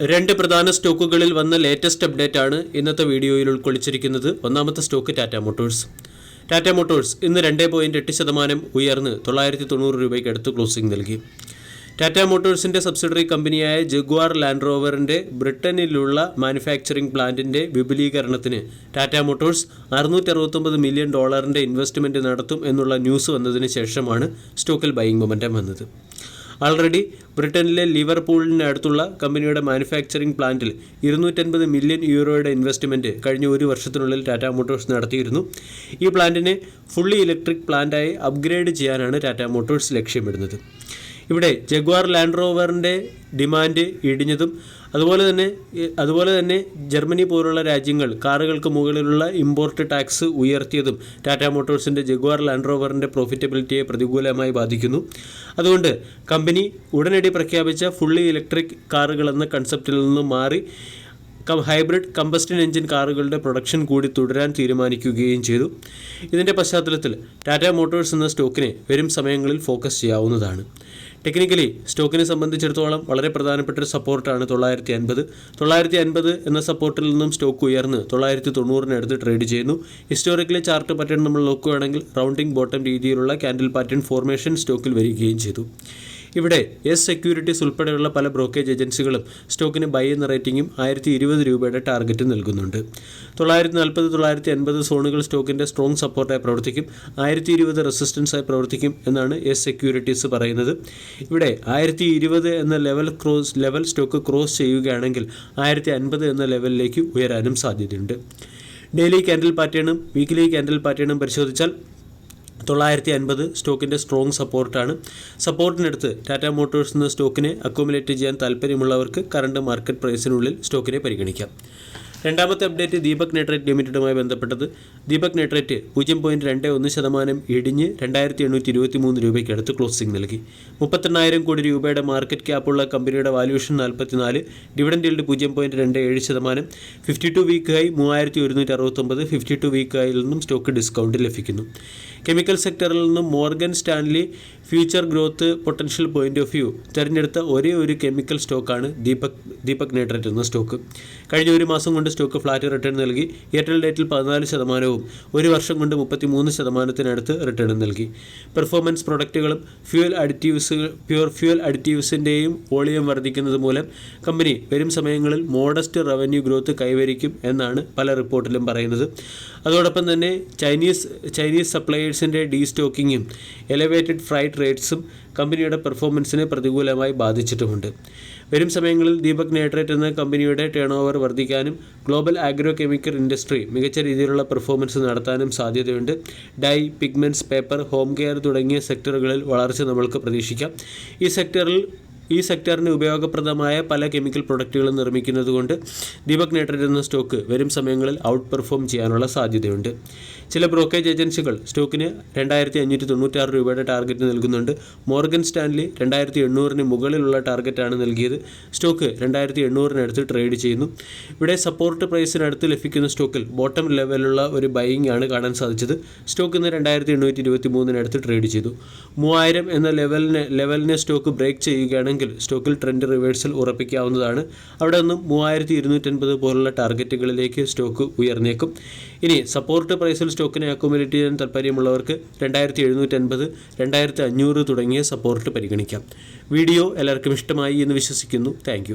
രണ്ട് പ്രധാന സ്റ്റോക്കുകളിൽ വന്ന ലേറ്റസ്റ്റ് അപ്ഡേറ്റ് ആണ് ഇന്നത്തെ വീഡിയോയിൽ ഉൾക്കൊള്ളിച്ചിരിക്കുന്നത്. ഒന്നാമത്തെ stock Tata Motors. Tata Motors ഇന്ന് 2.8% ഉയർന്ന് 990 രൂപയ്ക്ക് അടുത്ത് ക്ലോസിംഗ് നൽകി. ടാറ്റ മോട്ടോഴ്സിൻ്റെ സബ്സിഡറി കമ്പനിയായ ജഗ്വാർ ലാൻഡ് റോവറിൻ്റെ ബ്രിട്ടനിലുള്ള മാനുഫാക്ചറിംഗ് പ്ലാന്റിൻ്റെ വിപുലീകരണത്തിന് ടാറ്റ മോട്ടോഴ്സ് $669 മില്യൺ ഇൻവെസ്റ്റ്മെൻറ്റ് നടത്തും എന്നുള്ള ന്യൂസ് വന്നതിന് ശേഷമാണ് സ്റ്റോക്കിൽ ബൈയിങ് മൊമെൻറ്റം വന്നത്. ആൾറെഡി ബ്രിട്ടനിലെ ലിവർപൂളിന് അടുത്തുള്ള കമ്പനിയുടെ മാനുഫാക്ചറിംഗ് പ്ലാന്റിൽ 250 മില്യൺ യൂറോയുടെ ഇൻവെസ്റ്റ്മെൻറ്റ് കഴിഞ്ഞ ഒരു വർഷത്തിനുള്ളിൽ ടാറ്റ മോട്ടോഴ്സ് നടത്തിയിരുന്നു. ഈ പ്ലാന്റിനെ ഫുള്ളി ഇലക്ട്രിക് പ്ലാന്റായി അപ്ഗ്രേഡ് ചെയ്യാനാണ് ടാറ്റ മോട്ടോഴ്സ് ലക്ഷ്യമിടുന്നത്. ഇവിടെ ജഗ്വാർ ലാൻഡ് റോവറിൻ്റെ ഡിമാൻഡ് ഇടിഞ്ഞതും അതുപോലെ തന്നെ ജർമ്മനി പോലുള്ള രാജ്യങ്ങൾ കാറുകൾക്ക് മുകളിലുള്ള ഇമ്പോർട്ട് ടാക്സ് ഉയർത്തിയതും ടാറ്റ മോട്ടോഴ്സിൻ്റെ ജഗ്വാർ ലാൻഡ് റോവറിൻ്റെ പ്രോഫിറ്റബിലിറ്റിയെ പ്രതികൂലമായി ബാധിക്കുന്നു. അതുകൊണ്ട് കമ്പനി ഉടനടി പ്രഖ്യാപിച്ച ഫുള്ളി ഇലക്ട്രിക് കാറുകൾ എന്ന കൺസെപ്റ്റിൽ നിന്നും മാറി ഹൈബ്രിഡ് കമ്പസ്റ്റൻ എഞ്ചിൻ കാറുകളുടെ പ്രൊഡക്ഷൻ കൂടി തുടരാൻ തീരുമാനിക്കുകയും ചെയ്തു. ഇതിൻ്റെ പശ്ചാത്തലത്തിൽ ടാറ്റ മോട്ടോഴ്സ് എന്ന സ്റ്റോക്കിനെ വരും സമയങ്ങളിൽ ഫോക്കസ് ചെയ്യാവുന്നതാണ്. ടെക്നിക്കലി സ്റ്റോക്കിനെ സംബന്ധിച്ചിടത്തോളം വളരെ പ്രധാനപ്പെട്ട ഒരു സപ്പോർട്ടാണ് 950 എന്ന സപ്പോർട്ടിൽ നിന്നും സ്റ്റോക്ക് ഉയർന്ന് 990 ട്രേഡ് ചെയ്യുന്നു. ഹിസ്റ്റോറിക്കലി ചാർട്ട് പാറ്റേൺ നമ്മൾ നോക്കുകയാണെങ്കിൽ റൗണ്ടിംഗ് ബോട്ടം രീതിയിലുള്ള ക്യാൻഡിൽ പാറ്റേൺ ഫോർമേഷൻ സ്റ്റോക്കിൽ വരികയും ചെയ്തു. ഇവിടെ എസ് സെക്യൂരിറ്റീസ് ഉൾപ്പെടെയുള്ള പല ബ്രോക്കേജ് ഏജൻസികളും സ്റ്റോക്കിന് ബൈ എന്ന റേറ്റിംഗും 1020 രൂപയുടെ ടാർഗറ്റ് നൽകുന്നുണ്ട്. 940-950 സോണുകൾ സ്റ്റോക്കിൻ്റെ സ്ട്രോങ് സപ്പോർട്ടായി പ്രവർത്തിക്കും, 1020 റെസിസ്റ്റൻസായി പ്രവർത്തിക്കും എന്നാണ് എസ് സെക്യൂരിറ്റീസ് പറയുന്നത്. ഇവിടെ 1020 എന്ന ലെവൽ സ്റ്റോക്ക് ക്രോസ് ചെയ്യുകയാണെങ്കിൽ 1050 എന്ന ലെവലിലേക്ക് ഉയരാനും സാധ്യതയുണ്ട്. ഡെയിലി ക്യാൻഡിൽ പാറ്റേണും വീക്ക്ലി ക്യാൻഡിൽ പാറ്റേണും പരിശോധിച്ചാൽ 950 സ്റ്റോക്കിൻ്റെ സ്ട്രോങ് സപ്പോർട്ടാണ്. സപ്പോർട്ടിനടുത്ത് ടാറ്റ മോട്ടോഴ്സ് എന്ന സ്റ്റോക്കിനെ അക്യുമുലേറ്റ് ചെയ്യാൻ താല്പര്യമുള്ളവർക്ക് കറണ്ട് മാർക്കറ്റ് പ്രൈസിനുള്ളിൽ സ്റ്റോക്കിനെ പരിഗണിക്കാം. രണ്ടാമത്തെ അപ്ഡേറ്റ് ദീപക് നൈട്രേറ്റ് ലിമിറ്റഡുമായി ബന്ധപ്പെട്ടത്. ദീപക് നൈട്രേറ്റ് 0.21% ഇടിഞ്ഞ് 2823 രൂപയ്ക്ക് അടുത്ത് ക്ലോസിംഗ് നൽകി. 38,000 കോടി രൂപയുടെ മാർക്കറ്റ് ക്യാപ്പുള്ള കമ്പനിയുടെ valuation 44, dividend yield 0.27%, 52 week high 3169, 52 week ഹൈയിൽ നിന്നും സ്റ്റോക്ക് ഡിസ്കൗണ്ട് ലഭിക്കുന്നു. കെമിക്കൽ സെക്ടറിൽ നിന്നും Morgan Stanley future growth potential point of view തിരഞ്ഞെടുത്ത ഒരേ ഒരു കെമിക്കൽ സ്റ്റോക്കാണ് ദീപക് നൈട്രേറ്റ് എന്ന സ്റ്റോക്ക്. കഴിഞ്ഞ ഒരു മാസം കൊണ്ട് സ്റ്റോക്ക് ഫ്ലാറ്റ് റിട്ടേൺ നൽകി. ഇയർട്ടൽ ഡേറ്റിൽ 14%, ഒരു വർഷം കൊണ്ട് 33% റിട്ടേൺ നൽകി. പെർഫോമൻസ് പ്രൊഡക്റ്റുകളും പ്യുവർ ഫ്യൂൽ അഡിറ്റീവ്സിൻ്റെയും വോളിയം വർദ്ധിക്കുന്നത് മൂലം കമ്പനി വരും സമയങ്ങളിൽ മോഡസ്റ്റ് റവന്യൂ ഗ്രോത്ത് കൈവരിക്കും എന്നാണ് പല റിപ്പോർട്ടിലും പറയുന്നത്. അതോടൊപ്പം തന്നെ ചൈനീസ് സപ്ലയേഴ്സിൻ്റെ ഡീസ്റ്റോക്കിങ്ങും എലവേറ്റഡ് ഫ്രൈറ്റ് റേറ്റ്സും കമ്പനിയുടെ പെർഫോമൻസിനെ പ്രതികൂലമായി ബാധിച്ചിട്ടുമുണ്ട്. വരും സമയങ്ങളിൽ ദീപക് നൈട്രേറ്റ് എന്ന കമ്പനിയുടെ ടേൺ ഓവർ വർദ്ധിക്കാനും ഗ്ലോബൽ ആഗ്രോ കെമിക്കൽ ഇൻഡസ്ട്രി മികച്ച രീതിയിലുള്ള പെർഫോമൻസ് നടത്താനും സാധ്യതയുണ്ട്. Dye, pigments, paper, home care തുടങ്ങിയ സെക്ടറുകളിൽ വളർച്ച നമ്മൾക്ക് പ്രതീക്ഷിക്കാം. ഈ സെക്ടറിന് ഉപയോഗപ്രദമായ പല കെമിക്കൽ പ്രൊഡക്റ്റുകളും നിർമ്മിക്കുന്നതുകൊണ്ട് ദീപക് നൈട്രേറ്റ് എന്ന സ്റ്റോക്ക് വരും സമയങ്ങളിൽ ഔട്ട് പെർഫോം ചെയ്യാനുള്ള സാധ്യതയുണ്ട്. ചില ബ്രോക്കേജ് ഏജൻസികൾ സ്റ്റോക്കിന് 2596 രൂപയുടെ ടാർഗറ്റ് നൽകുന്നുണ്ട്. മോർഗൻ സ്റ്റാൻലി 2800 മുകളിലുള്ള ടാർഗറ്റാണ് നൽകിയത്. സ്റ്റോക്ക് 2800 ട്രേഡ് ചെയ്യുന്നു. ഇവിടെ സപ്പോർട്ട് പ്രൈസിനടുത്ത് ലഭിക്കുന്ന സ്റ്റോക്കിൽ ബോട്ടം ലെവലുള്ള ഒരു ബൈയിങ് ആണ് കാണാൻ സാധിച്ചത്. സ്റ്റോക്ക് ഇന്ന് 2823 ട്രേഡ് ചെയ്തു. 3000 എന്ന ലെവലിനെ സ്റ്റോക്ക് ബ്രേക്ക് ചെയ്യുകയാണെങ്കിൽ സ്റ്റോക്കിൽ ട്രെൻഡ് റിവേഴ്സൽ ഉറപ്പിക്കാവുന്നതാണ്. അവിടെ നിന്നും 3250 പോലുള്ള ടാർഗറ്റുകളിലേക്ക് സ്റ്റോക്ക് ഉയർന്നേക്കും. ഇനി സപ്പോർട്ട് പ്രൈസിൽ സ്റ്റോക്കിനെ അക്യുമുലേറ്റ് ചെയ്യാൻ താല്പര്യമുള്ളവർക്ക് 2750, 2500 തുടങ്ങിയ സപ്പോർട്ട് പരിഗണിക്കാം. വീഡിയോ എല്ലാവർക്കും ഇഷ്ടമായി എന്ന് വിശ്വസിക്കുന്നു. താങ്ക്